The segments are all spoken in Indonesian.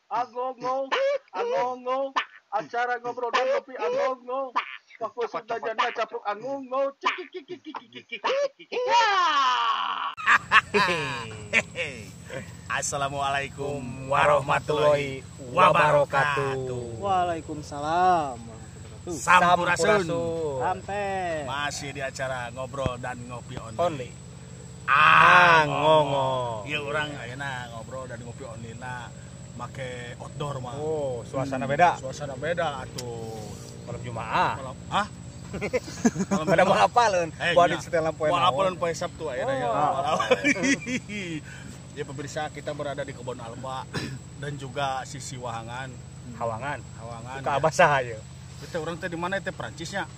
Angongo, acara ngobrol dan ngopi angongo. Waktu sudah jadi capruk angongo. Assalamualaikum warahmatullahi wabarakatuh. Waalaikumsalam. Sampurasun. Sampai. Masih di acara ngobrol dan ngopi Only. Angongo. Iya orang ayeuna ngobrol dan ngopi only na make outdoor mah. Oh, suasana beda. Suasana beda atuh. Malam Jumaah. Hah? Pada mau apaleun? Buat di setel lampu. Mau apaleun poe Sabtu ayeuna ya. Ya pemirsa, kita berada di Kebon Alba dan juga sisi Wahangan. Hawangan. Ke Abah saha ieu? Kita orang teh di mana teh Prancisnya?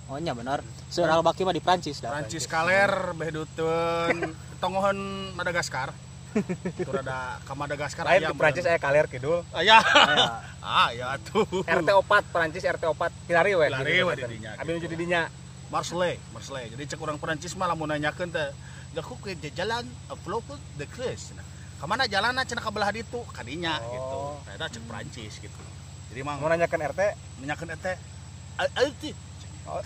Oh nya bener. Seur Albaki mah di Prancis dah. Prancis kaler behduteun tongohon Madagaskar. Tur ada ka Madagaskar aya di Prancis aya kaler kidul. Aya. Ya atuh. RT 4 Prancis RT 4 hilari we. Hilari we di dinya. Abi nuju di dinya. Marseille. Jadi cek urang Prancis mah lamun nanyakeun teh, "Gaku ke jalan Fleuve de Creuse." Ka mana jalanna cenah ka belah ditu, ka dinya gitu. Eta cek Prancis gitu. Jadi mah mau nanyakeun RT, nanyakeun RT. Aiti. Oh,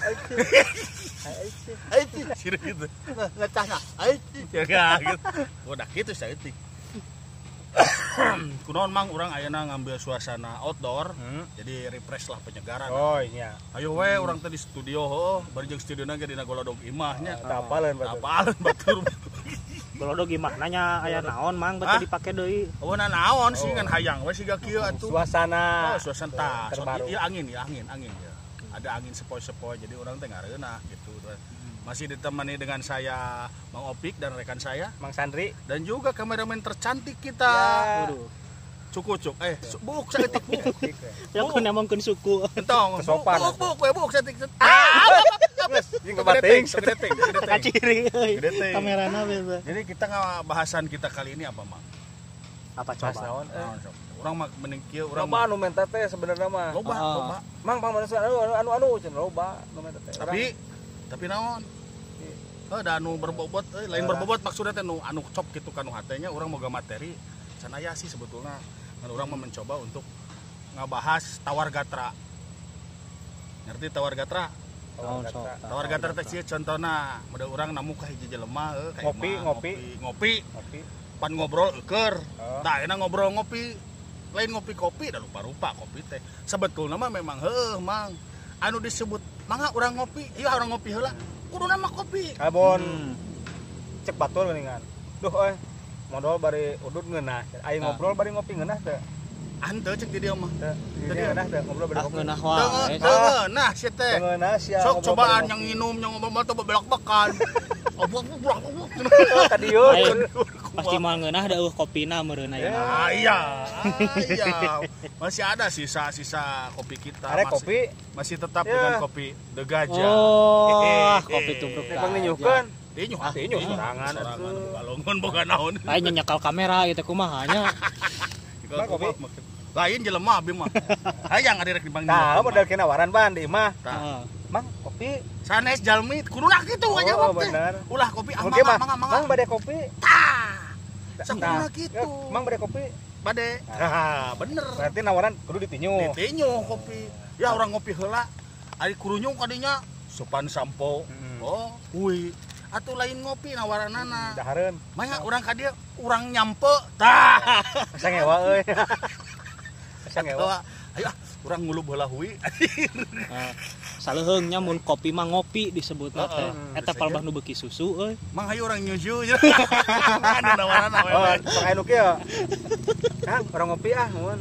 Aiti. Sira gitu. Ngecahna. Aiti. Ya gitu. Udah gitu saya Aiti. Kunaon mang urang ayeuna ngambil suasana outdoor. Jadi refresh lah penyegaran. Oh iya. Ayo we urang teh di studio heuh, bari jeung studiona ge dina Golodog Imahnya. Teu apaleun batur. Golodog Imah nanya aya naon mang beuteung dipake deui. Oh naon sih kan hayang we siga kieu atuh. Suasana. Suasana terbaru. Ieu angin ya. Ada angin sepoi-sepoi jadi orang teh ngareunah gitu. Masih ditemani dengan saya Mang Opik dan rekan saya Mang Sandri dan juga kameramen tercantik kita. Cukucuk. Buk saeutik buk. Ya kun ngomongkeun suku. Entong. Sopan. Buk saeutik. Jeung kebating. Kaciri euy. Kamerana beza. Jadi kita bahasan kita kali ini apa, Mang? Apa coba? Urang mah mending kieu urang mah anu menta teh sebenarnya mah. Loba. Mang manusia anu cenah loba nu menta teh. Tapi naon? Da anu berbobot lain berbobot maksudnya teh anu cop kitu ka nu hatenya urang boga materi can aya sih sebetulnya. Dan urang mah mencoba untuk ngabahas tawar gatra. Ngerti tawar gatra? Tawar gatra teh cie contona mudah urang namu ka hiji jelema kayak ngopi. Pan ngobrol eukeur. Tah enak ngobrol ngopi. Lain ngopi kopi dah lupa kopi teh. Sebetulna mah memang heuh mang. Anu disebut mangga urang ngopi, ieu urang ngopi heula. Kudu nama kopi. Abon. Cek batur geuningan. Duh modal bari udud ngeunah. Aya ngobrol bari ngopi ngeunah teh. Anteu cek di dieu mah. Teu ngeunah teh ngobrol bari ngopi. Ngeunah wae. Ngeunah sia teh. Ngeunah sia. Sok cobaan yang nginum yang ngobrol teh belak-belakan. Obok. Ka dieu. Pasti mah ngeunah da kopina meureun aya. Iya. Masih ada sisa-sisa kopi kita. Ada kopi masih tetap dengan kopi The Gajah. Oh, kopi tubruk. Bang ninyuhkeun. Dinyuh sorangan balongon boga naon. Lain nyekal kamera ieu teh kumaha nya. Kopi. Lain jelema abi mah. Hayang adirek di Bang. Tah, modal kena waran ban di imah. Mang, kopi. Sanes jalmi kuduna kitu aja waktu. Ulah kopi mangga. Mang bade kopi. Sakuna kitu. Mang bade kopi. Bade. Bener. Berarti nawaran kudu ditinyu. Ditinyu kopi. Ya orang ngopi heula. Ari kurunyung kadinya sopan sampo. Oh, uy. Atuh lain ngopi nawaranana. Dahareun. Maya urang ka dieu urang nyampe. Tah. Asa ngewa euy. Asa ngewa. Ayo urang ngulup heula huwi. Saleuheung nya mun kopi mah ngopi disebutna teh. Eta palebah nu beuki susu euy. Mang hayu urang nyusu. Anu nawaranna we. Sok anu kieu. Kang, urang ngopi mun.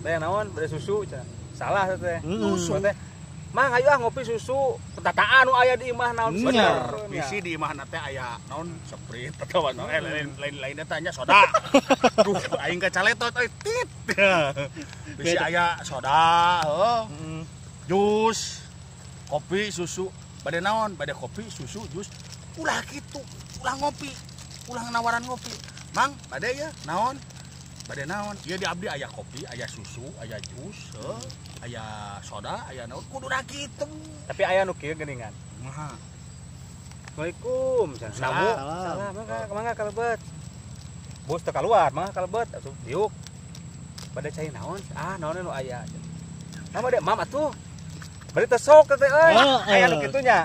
Bayang naon bade susu cenah. Salah teh. Susu teh. Mang hayu ngopi susu. Petataan nu aya di imah naon bener. Bisi di imahna teh aya naon Sprite atawa naon lain teh nya soda. Duh, aing kacaletot tit. Bisi aya soda, jus, kopi, susu. Bade naon? Bade kopi, susu, jus. Ulah kitu. Ulah ngopi. Ulah nawaran ngopi. Mang, bade ya naon? Bade naon? Ieu di abdi aya kopi, aya susu, aya jus, aya soda, aya naon. Kudu da kitu. Tapi aya nu kieu geuningan. Kumaha? Assalamualaikum. Namu. Salah, mangga kalebet. Bos teu kaluar, mangga kalebet atuh diuk. Bade cai naon? Naon nu aya. Nama dek mam atuh. Bari teh sok teh euy. Aya nu kitu nya.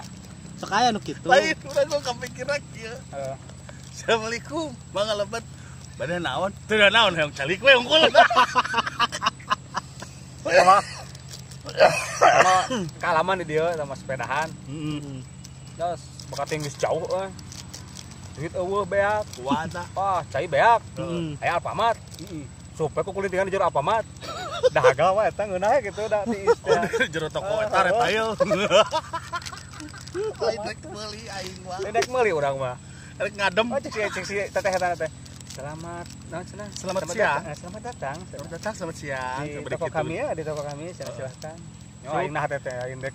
Sok aya nu kitu. Lain urang gua kepikiran kieu. Assalamualaikum, mangga lebet. Bade naon? Teu naon hayang calik we unggul. Sama kalaman di dieu sama sepedahan. Terus bakating geus jauh euy. Duit eueuh beak. Kuatah. Wah, cai beak. Aya Alfamart. Supaya ku kulitingan di jero Alfamart. Dahaga wae eta ngeunah gitu da tiis teh. Jero toko eta retail. Lain rek meuli aing mah. Dek meuli urang mah. Rek ngadem. Cek si teteh eta teh. Selamat siang. Selamat datang. Selamat siang. Di toko kami ya, di toko kami silahkan. Yo aing nah teh aing dek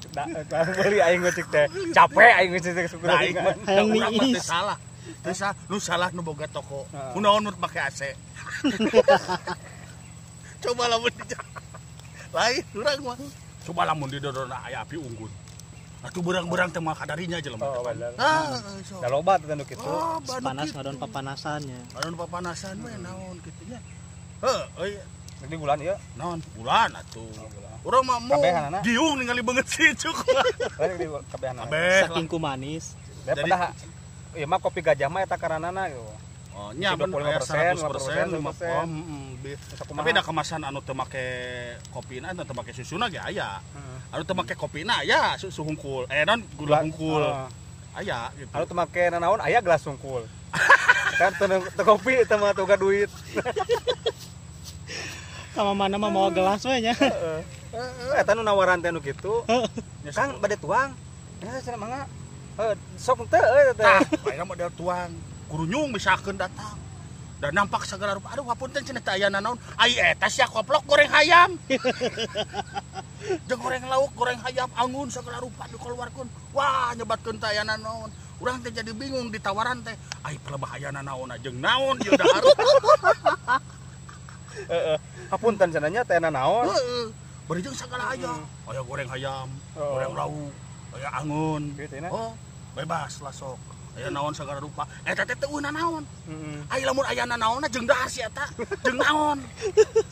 meuli aing cek teh. Capek aing cek syukur aing. Hayang niis. Salah. Terus nu salah nu boga toko. Kunaon nu make AC. Coba lamun di lain urang mah. Coba lamun di dodona aya api unggun. Atuh berang-berang teh mah kadarinya jelema. Oh, bener. So. Da loba teh nu kitu. Panas ngadon papanasannya. Ngadon papanasan we naon kitu nya. Euy. Jadi bulan ieu. Naon? Bulan atuh. Urang mah mau diung ningali beungeut si cuk. Lain di kabehanana. Saking ku manis. Daripada ieu mah kopi gajah mah eta karanana gitu. Oh, nya bener 100%, 50%. Tapi da kemasan anu teu make kopina atau teu make susuna ge aya. Anu teu make kopina aya susu hungkul. Non gula hungkul. Aya gitu. Anu teu make nanaon aya gelas hungkul. Kan teu kopi teu mah teu duit. Sama mana mah mau gelas we nya. Eta nu nawaran teh nu kitu. Kang bade tuang. Ya cenah mangga. Sok teu euy teh. Bae mah da tuang. Kurunyung misalkeun datang. Dan nampak segala rupa. Aduh hapunten cenah teh aya naon. Ai eta sia koplok goreng hayam. Jeung goreng lauk, goreng hayam, anggun segala rupa dikeluarkeun. Wah, nyebatkeun teh aya naon. Urang teh jadi bingung ditawaran teh. Ai pelebahayana naon jeung naon ieu dahar. Hapunten cenah nya teh naon? Heeh. Bari jeung sagala aya. Aya goreng hayam, goreng lauk, aya anggun. Oh, bebas lah sok. Aya naon sagala rupa. Eta teh teu eunah naon. Ai lamun aya naonna jeung dahar si eta, jeung naon.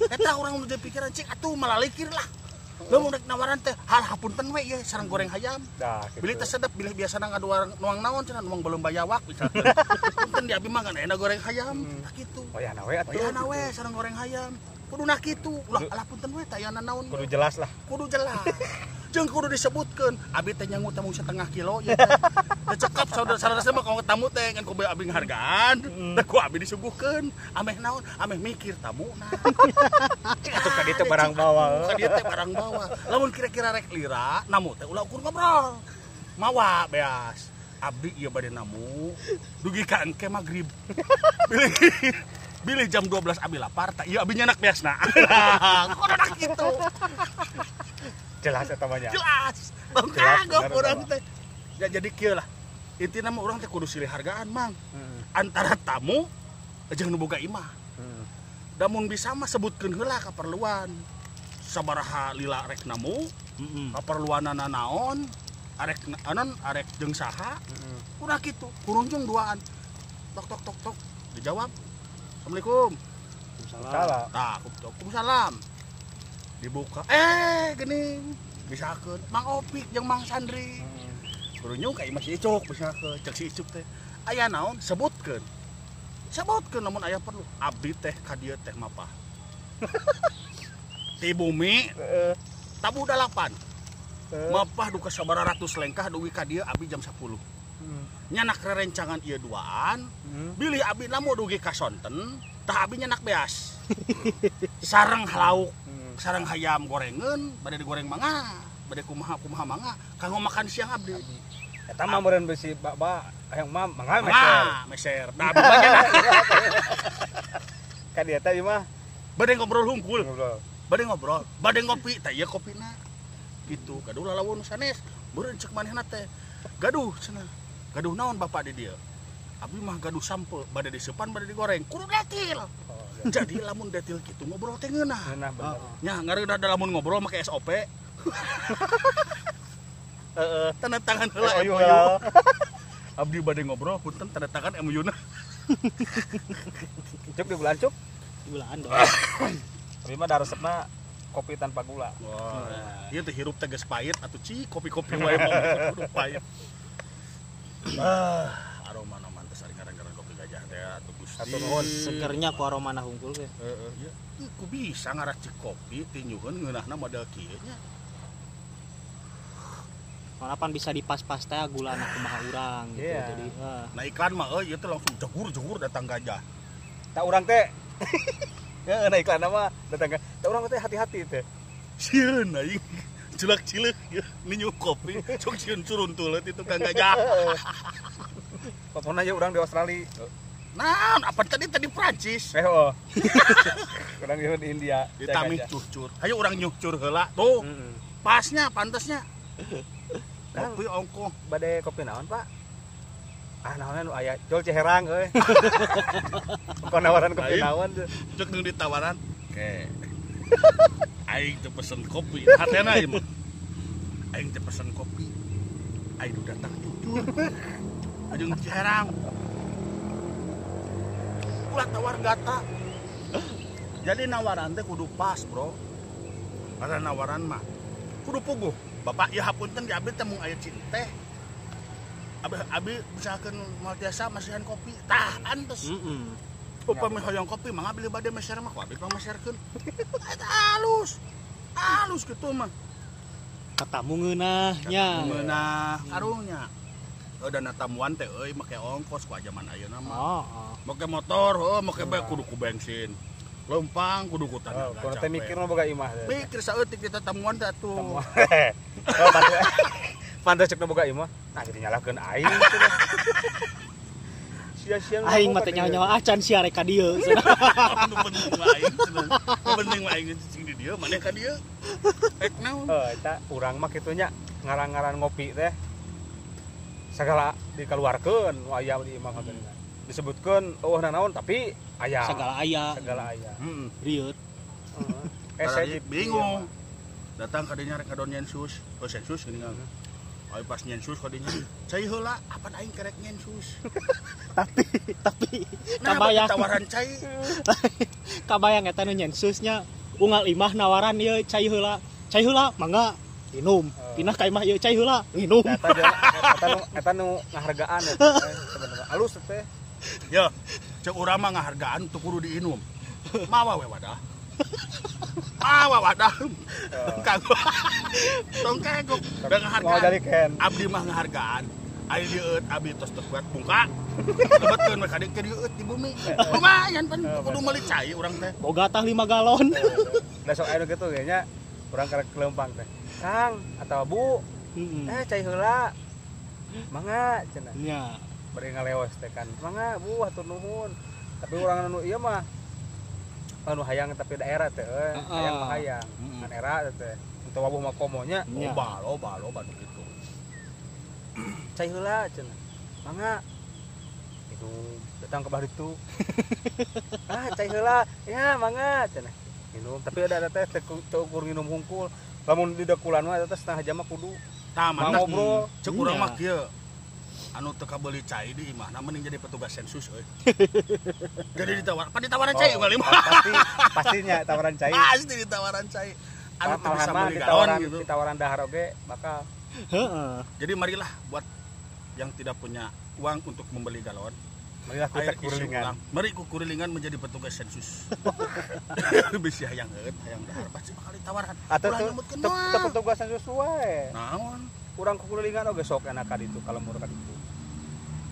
Eta urang nu pikiran cik atuh malalikir lah. Lamun rek nawaran teh hal hapunten we ieu sareng goreng hayam. Bilih teh sedep, bilih biasana ngaduar nuang naon cenah nuang belum bayawak misalkan. Punten di abi mah kan enak goreng hayam, tah kitu. Oh ya we atuh. Aya we sareng goreng hayam. Kuduna kitu. Ulah alah punten we teh aya naon. Kudu jelas lah. Kudu jelas. Jeung kudu disebutkeun abi teh nyangu tamu setengah kilo ya teh. Teh cekap saudara-saudara mah kalau tamu teh kan ku abi nghargaan. Teh ku abi disuguhkeun. Ameh naon? Ameh mikir tamuna. Atuh ka dieu teh barang bawa. Ka dieu teh barang bawa. Lamun kira-kira rek lira, namu teh ulah ukur ngobrol. Mawa beas. Abdi ieu bade namu. Dugi ka engke magrib. Bilih jam 12 abi lapar, tak ieu abi nyanak beasna. Kudu kitu. Jelas eta mah nya. Jelas. Kagok urang teh. Ya jadi kieu lah. Intina mah urang teh kudu silih hargaan, Mang. Antara tamu jeung nu boga imah. Da mun bisa mah sebutkeun heula kaperluan. Sabaraha lila rek namu? Kaperluanana naon? Arek anon arek jeung saha? Udah kitu. Kurunjung duaan. Tok tok tok tok. Dijawab. Assalamualaikum. Waalaikumsalam. Tah, waalaikumsalam. Dibuka gening misalkeun Mang Opik jeung Mang Sandri kurunyung ka imah si Icuk misalkeun cek si Icuk teh aya naon sebutkeun namun aya perlu abdi teh ka dieu teh mapah ti bumi tabu 8 mapah duka sabaraha ratus lengkah dugi ka dieu abdi jam 10 nyanak rerencangan ieu duaan bilih abdi namu dugi ka sonten tah abdi nyanak beas sareng lauk sareng hayam gorengeun bade digoreng mangga bade kumaha mangga kanggo makan siang abdi eta mah meureun besi baba hayang mah mangga meser da abdi banyak ka dieu teh mah bade ngobrol hungkul bade ngobrol bade ngopi tah ieu kopina kitu gaduh lalamun sanes beureun ceuk manehna teh gaduh cenah gaduh naon bapak di dieu abdi mah gaduh sampel bade diseupan bade digoreng kudu detil. Jadi lamun detil kitu ngobrol teh ngeunah. Ngeunah bener. Nya ngareuna da lamun ngobrol make SOP. Tanda tangan heula. abdi bade ngobrol punten tanda tangan MOU-na. Cuk di bulan cuk. Gulaan dong. Tapi mah da resepna kopi tanpa gula. Wah, ieu teh hirup teh geus pait atuh ci kopi-kopi wae mah kudu pait. Aroma mantes ari ngaran-ngaran kopi gajah teh atuh Gusti. Atuh nuhun. Segernya ku aromana hungkul ge. Heeh, ieu ku bisa ngaracik kopi tinjuheun ngeunahna model kieu nya. Harapan bisa dipas-pas teh gula anak kumaha urang gitu. Iya. Jadi Nah iklan mah ieu teh langsung jegur datang gajah. Tak urang teh. Ya na iklan mah datang tak urang teh hati-hati teh. Sieun aing cilek-cilek minum kopi sok sieun curun tuleut itu kang gajah. Pokona ya urang di Australia. Nah, apa tadi Prancis? Oh. Urang di India. Ditami cucur. Hayu urang nyucur heula tuh. Pasnya, pantasnya. Kopi ongkoh. Bade kopi naon, Pak? Ah, naon nu aya Jol Ciherang euy. Kok nawaran kopi naon tuh? Cek nu ditawaran. Oke. Aing teh pesen kopi. Hatena ieu mah. Aing teh pesen kopi. Aing udah datang jujur. Ajeng Ciherang. Ulah tawar gata. Jadi nawaran teh kudu pas, Bro. Karena nawaran mah kudu puguh. Bapak ya hapunten di abdi teh mung aya cinte. Abi misalkan mal tiasa masihan kopi. Tah antes. Upami hoyong kopi mah beli bade meser mah ku abdi mah meserkeun. Eta halus. Halus kitu mah. katamu ngeunah nya. Ngeunah karunya. Dan tamuan teh euy make ongkos ku zaman ayeuna mah. Oh. Make motor, make kudu ku bensin. Lempang kudu ku tanah. Oh, kono teh mikir mah boga imah. Mikir saeutik kita tamuan teh atuh. Oh, pantes cek boga imah. Nah, jadi nyalakeun aing cenah. Sia-sia Aing mah teh nyawa-nyawa acan sia rek ka dieu. Nu penting mah aing cenah. Nu penting mah aing cicing di dieu, maneh ka dieu. Ek naon? Eta urang mah kitu nya ngarang-ngaran ngopi teh sagala dikeluarkeun nu aya di imah geuningan. Disebutkeun eueuh naon tapi aya. Segala aya. Heeh. Riut. Saya bingung. Datang ka dinya rek kadon nyensus. Oh sensus geuningan. Ai pas nyensus ka dinya. Cai heula, apa aing kerek nyensus. Tapi Nah, kabayang tawaran cai. kabayang eta nu nyensusnya unggal imah nawaran ieu cai heula. Cai heula mangga minum. Pindah ka imah ieu cai heula minum. Eta nu ngahargaan eta sebenarnya. Alus teh. Ya, cek urang mah ngahargaan teu kudu diinum. Mawa we wadah. Mawa wadah. Kagok. Tong kagok. Da Mau ngahargaan. dari Ken. Abdi mah ngahargaan. Ari dieu abdi tos teu kuat bungka. Lebetkeun we ka dieu dieu di bumi. Lumayan pan kudu meuli cai urang teh. Boga tah 5 galon. Da sok aya nu kitu ge nya. Urang karek kelempang teh. Kang atawa Bu, cai heula. Mangga cenah. Nya. Bari ngaleos teh kan. Mangga Bu hatur nuhun. Tapi urang anu ieu mah anu hayang tapi daerah teh hayang mah hayang. Kan era teh. Untuk wabuh mah komonya Loba kitu. cai heula cenah. Mangga. Itu datang ke bari itu. Cai heula. Ya mangga cenah. Minum tapi ada teh teu ukur minum hungkul. Lamun di dekulan mah eta setengah jam mah kudu. Tah mana ngobrol. cek urang mah kieu. Anu teu kabeuli cai di imahna mending jadi petugas sensus euy. Jadi ditawaran cai unggal imah. Pastinya tawaran cai. Pasti ditawaran cai. Anu teu bisa beli galon gitu. Ditawaran dahar oge bakal. Heeh. Jadi marilah buat yang tidak punya uang untuk membeli galon, Marilah kita air isi kurilingan. ulang. Mari ku kurilingan menjadi petugas sensus. Bisa hayang eut, hayang dahar pasti bakal ditawaran. Atuh Ulah tuh nyebutkeun teu moal. petugasan sesuai. Naon? Urang ku kurilingan oge sok enak ka ditu kalau mur ka ditu.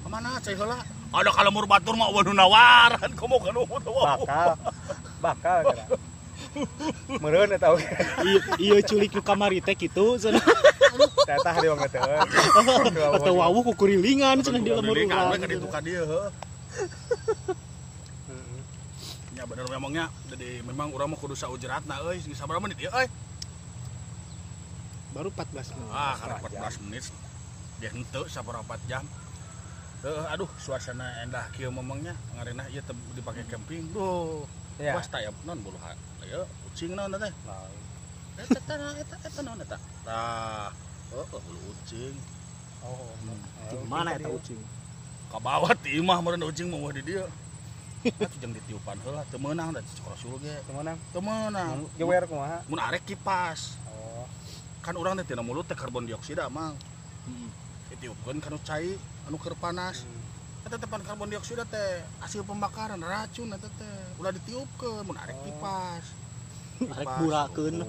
Kemana cai heula? Ada kalemur batur mah eueuh nu nawaran, komo ka nu Bakal kira. Meureun eta oge. Ieu culik nu kamari teh kitu cenah. Eta hari oge teh. Atau wawuh ku kurilingan cenah di lemur urang. Ka ditu ka dieu heuh. Ya bener memangnya jadi memang urang mah kudu saujratna euy, sabaraha menit ieu euy? Baru 14 menit. Karena 14 menit. Dia henteu sabaraha 4 jam. Aduh, suasana endah kieu momongnya ngarenah ieu dipake camping. Duh. Ya. Puas tayap non bulu ayo ucing naon teh? Eta naon eta? Tah. Bulu ucing. Oh. Di mana eta ucing? Ka bawah ti imah meureun ucing mah di dieu. Atuh jeung ditiupan heula teu meunang da cikosul ge. Temenang. Teu meunang. Jewer kumaha? Mun arek kipas. Oh. Kan urang teh tina mulut teh karbon dioksida mang. Ditiupkeun kana cai anu keur panas. Eta teh pan karbon dioksida teh hasil pembakaran racun eta teh. Ulah ditiupkeun mun arek kipas. Arek burakeun.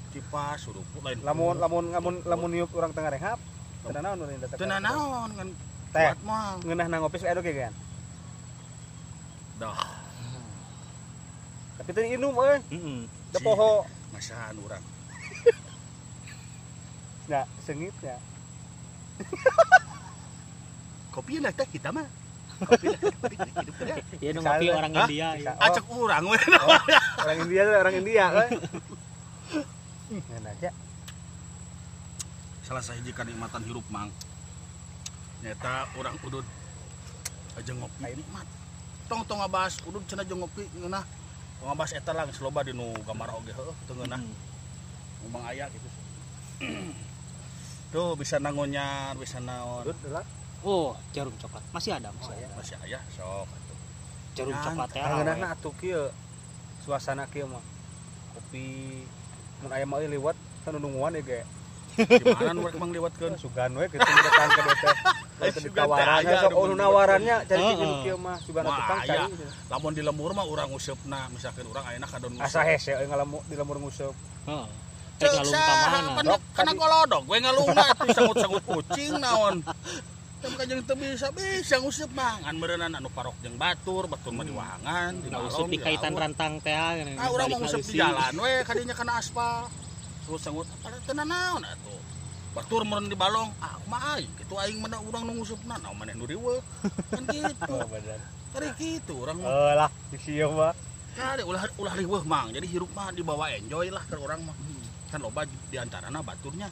Kipas suruh lain. Lamun niup urang teu ngarehap. Teu naon urang teh. Teu naon kan Teh. kuat mah. Ngeunah na ngopi sok edok kan. Dah. Tapi teu inum euy. Heeh. Da poho. Masaan urang. Ya, sengit ya. Kopi lah teh kita mah. Kopi lah hidup teh. Ya nu ngopi orang India ya. Acak urang we. Orang India euy. Ngeun aja. Salah sahiji kanikmatan hirup mang. Nyata urang udud aja ngopi nikmat. Tong ngabas udud cenah jeung ngopi ngeunah. Ngabas eta lang loba di nu gambar oge heuh teu ngeunah. Ngomong aya gitu. Tuh bisa nangonyar, bisa naon. Udud lah. Oh, jarum coklat. Masih ada. Masih aya sok atuh. Jarum coklat teh. Ngeunahna atuh kieu. Suasana kieu mah. Kopi mun aya mah liwat kan nungguan ya ge. Gimana nu rek mang liwatkeun? Sugan we kitu datang ke DT. Lain ditawarannya sok anu nawarannya cari kieu kieu mah sugan tukang cari. Lamun di lembur mah urang ngusupna, misalkan urang ayeuna kadon nguseup. Asa hese ngalamu di lembur nguseup. Heeh. Teh ngalung ka mana? Kana golodog we ngalungna atuh sangut-sangut kucing naon. Teu kajeng teu bisa nguseup mah. Ngan meureunana anu parok jeung batur mah di wahangan, di Nguseup di kaitan rantang teh. Urang mau nguseup di jalan we kadinya kana aspal. Terus sangut pada teu naon atuh. Batur meureun di balong, kumaha aing kitu aing mana urang nu ngusupna, naon maneh nu riweuh. Kan kitu. Oh bener. Tari kitu urang mah. Lah, di sieu mah. Kade ulah riweuh mang. Jadi hirup mah dibawa enjoy lah ke urang mah. Kan loba di antarana baturnya.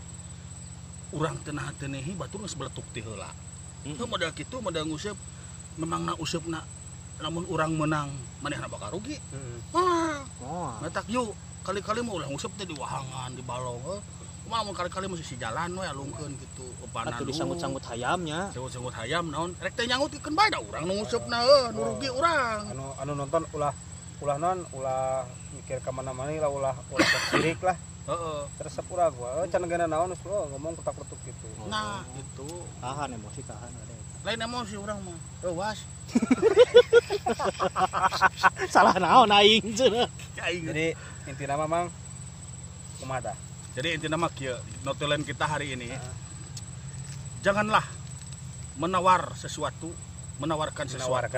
Urang teu naha teu neuhi batur geus beletuk ti heula. Heuh modal kitu modal nguseup memangna usupna lamun urang menang manehna bakal rugi. Oh. Matak yuk kali-kali mah ulah nguseup teh di wahangan di balong. Kumaha mun kali-kali mah si jalan we alungkeun kitu. Atuh disanggut-sanggut hayamnya. Sanggut hayam naon rek teh nyangutkeun bae da urang nu ngusupna nu rugi urang. Anu nonton ulah mikir ka mana-mana lah ulah sirik lah. Heeh. Teresep urang gua. Can gana naon ngomong petak-petuk gitu. Nah, itu. Tahan emosi tahan ada. Lain emosi urang mah. Rewas. Salah naon aing cenah. Jadi intina mah mang kumaha tah? Jadi intinya mah kieu notulen kita hari ini. Janganlah menawarkan sesuatu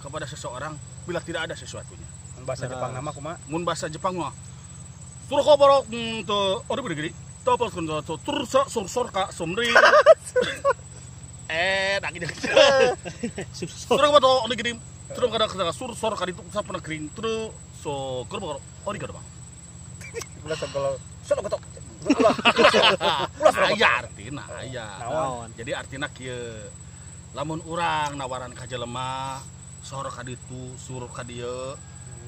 kepada seseorang bila tidak ada sesuatunya. Mun bahasa Jepang nama kumaha? Mun bahasa Jepang mah Surukoborok to ori gede. Topos kun to tursa sursor ka somri. Tak gitu. Surukoborok ori gede. Terus kada sursor ka ditu sa pernah kering. Terus so kerbor ori gede bang. Ulah segala sok ketok. Aya artina aya. Naon? Jadi artina kieu. Lamun urang nawaran ka jelema sor ka ditu, suruh ka dieu,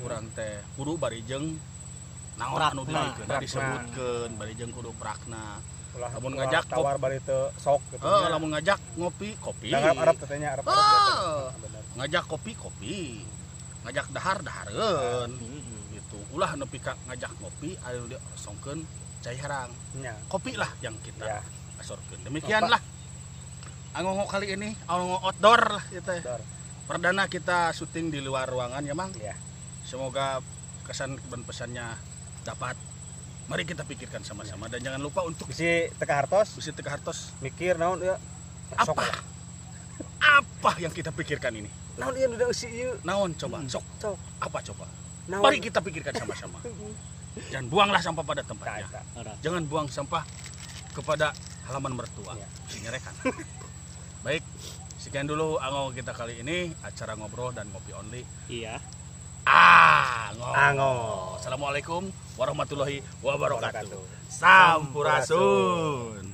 urang teh kudu bari jeung naon anu disebutkeun, bari jeung kudu prakna. Lamun ngajak tawar bari teu sok gitu. Lamun ngajak ngopi, kopi. Arab tetenya Arab. Ngajak kopi. Ngajak dahar-dahareun. Gitu. Ulah nepi ka ngajak ngopi anu diosongkeun cai harang. Kopi lah yang kita asorkeun. Demikianlah Angongo kali ini, Angongo outdoor lah kita. Perdana kita syuting di luar ruangan ya, Mang. Iya. Semoga kesan dan pesannya dapat. Mari kita pikirkan sama-sama dan jangan lupa untuk bisi teka hartos. Mikir naon ya? Apa yang kita pikirkan ini? Naon ieu udah usi ieu? Naon coba? Sok. Apa coba? Naon? Mari kita pikirkan sama-sama. Jangan buanglah sampah pada tempatnya. Jangan buang sampah kepada halaman mertua. Singerekan. Baik, sekian dulu Ango kita kali ini, acara ngobrol dan ngopi only. Iya. Ango. Assalamualaikum warahmatullahi wabarakatuh. Sampurasun.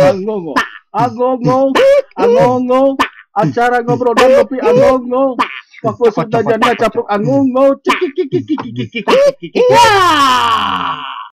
Angongo, angongo, angongo. Acara ngobrol dan ngopi angongo. Fokus sudah janda capruk angongo. Cik.